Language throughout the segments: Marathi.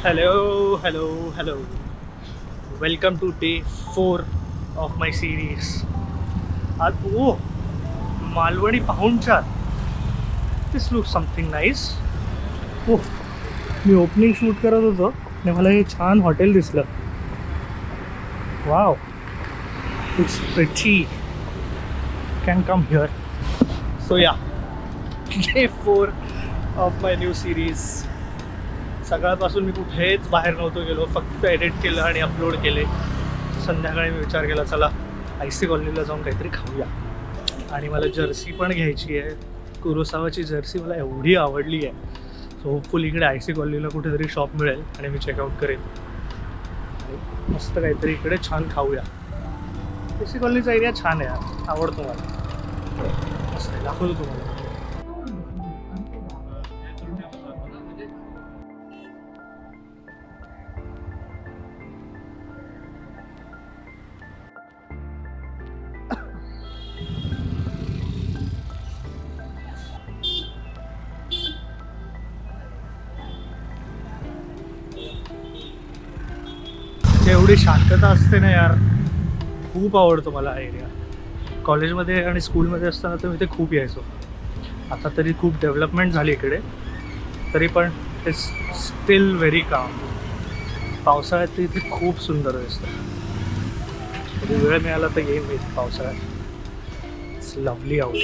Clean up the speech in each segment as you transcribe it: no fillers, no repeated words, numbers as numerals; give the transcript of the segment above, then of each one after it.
Hello, hello, hello. Welcome to day 4 of my series. आज मालवणी पाहुणचार. This looks something nice. Me opening shoot करत होतो आणि मला हे छान हॉटेल दिसलं. Wow, it's pretty. Can come here. So yeah, day 4 of my new series. सकाळपासून मी कुठेच बाहेर नव्हतो गेलो, फक्त एडिट केलं आणि अपलोड केले. संध्याकाळी मी विचार केला चला आयसी कॉलनीला जाऊन काहीतरी खाऊया. आणि मला जर्सी पण घ्यायची आहे. कुरोसावाची जर्सी मला एवढी आवडली आहे. सो होपफुल इकडे आयसी कॉलनीला कुठेतरी शॉप मिळेल आणि मी चेकआउट करेन आणि मस्त काहीतरी इकडे छान खाऊया. आयसी कॉलनीचा एरिया छान आहे, आवडतो मला. मस्त आहे, दाखवतो तुम्हाला. एवढी शांतता असते ना यार, खूप आवडतो मला हा एरिया. कॉलेजमध्ये आणि स्कूलमध्ये असताना तर मी ते खूप यायचो. आता तरी खूप डेव्हलपमेंट झाली इकडे, तरी पण इट्स स्टील व्हेरी काम. पावसाळ्यात तर इथे खूप सुंदर दिसतं. कधी वेळ मिळाला तर येईन मी पावसाळ्यात. It's lovely out.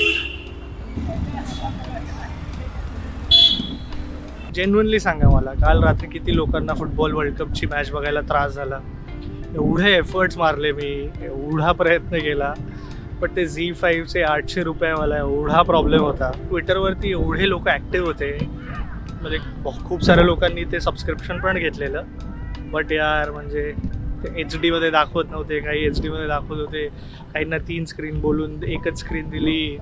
जेन्युइनली सांगा, मला काल रात्री किती लोकांना फुटबॉल वर्ल्ड कपची मॅच बघायला त्रास झाला. एवढे एफर्ट्स मारले मी, एवढा प्रयत्न केला, पण ते झी5चे 800 रुपयावाला एवढा प्रॉब्लेम होता. ट्विटरवरती एवढे लोक ॲक्टिव्ह होते, म्हणजे खूप साऱ्या लोकांनी ते सबस्क्रिप्शन पण घेतलेलं. बट यार म्हणजे ते HD मध्ये दाखवत नव्हते, काही HD मध्ये दाखवत होते, काहींना 3 स्क्रीन बोलून एकच स्क्रीन दिली.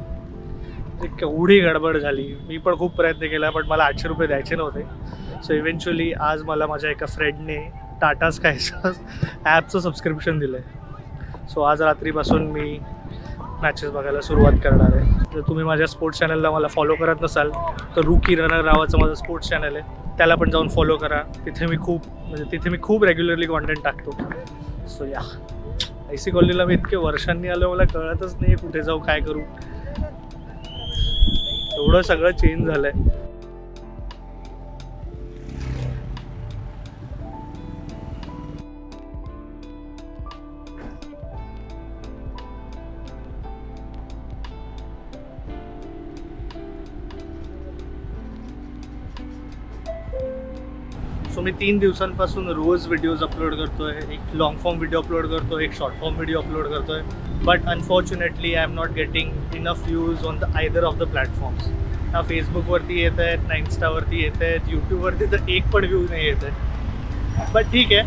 ते केवढी गडबड झाली. मी पण खूप प्रयत्न केला, पण मला 800 रुपये द्यायचे नव्हते. सो इव्हेंच्युअली आज मला माझ्या एका फ्रेंडने टाटा स्कायचं ॲपचं सबस्क्रिप्शन दिलं आहे. सो आज रात्रीपासून मी मॅचेस बघायला सुरुवात करणार आहे. जर तुम्ही माझ्या स्पोर्ट्स चॅनलला मला फॉलो करत नसाल तर रूकी रनर नावाचं माझं स्पोर्ट्स चॅनल आहे, त्याला पण जाऊन फॉलो करा. तिथे मी खूप रेग्युलरली कॉन्टेंट टाकतो. सो या आयसी कॉलनीला मी इतके वर्षांनी आलो, मला कळतच नाही कुठे जाऊ, काय करू. एवढं सगळं चेंज झालंय. सो मी 3 दिवसांपासून रोज व्हिडिओज अपलोड करतोय. एक लॉंग फॉर्म व्हिडिओ अपलोड करतो, एक शॉर्ट फॉर्म व्हिडिओ अपलोड करतोय. But unfortunately I am not getting enough views on the either of the platforms. ना फेसबुकवरती येत आहेत, ना इन्स्टावरती येत आहेत, यूट्यूबवरती तर एक पण व्ह्यू नाही येत आहे. बट ठीक आहे,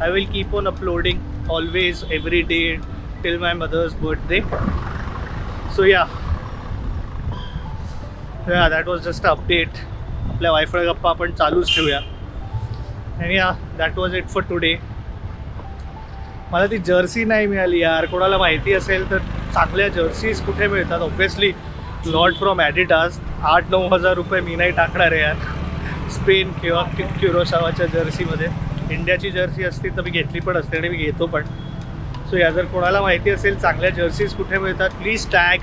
I will keep on uploading always every day till my mother's birthday. So yeah that was just a update. आपल्या वायफळ गप्पा आपण चालूच ठेवूया. आणि yeah that was it for today. मला ती जर्सी नाही मिळाली यार. कोणाला माहिती असेल तर चांगल्या जर्सीज कुठे मिळतात? Obviously not from ॲडिडास. 8-9 हजार रुपये मी नाही टाकणार आहे यार स्पेन किंवा क्युरोसावाच्या जर्सीमध्ये. इंडियाची जर्सी असती तर मी घेतली पण असते आणि मी घेतो पण. सो या जर कोणाला माहिती असेल चांगल्या जर्सीज कुठे मिळतात, please tag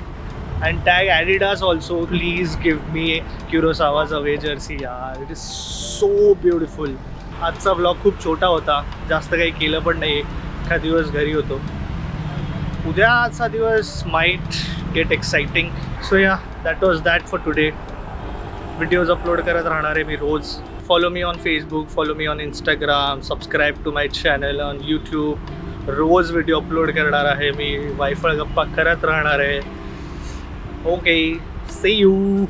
and tag Adidas also. Please give me Kurosawa's away jersey यार. It is so beautiful. आजचा ब्लॉग खूप छोटा होता, जास्त काही केलं पण नाही. एखाद दिवस घरी होतो. उद्याचा दिवस might get exciting. So yeah that was that for today. Videos upload करत राहणार आहे मी रोज. Follow me on Facebook, follow me on Instagram, subscribe to my channel on YouTube. रोज व्हिडिओ अपलोड करणार आहे मी. वायफळ गप्पा करत राहणार आहे. Okay, see you.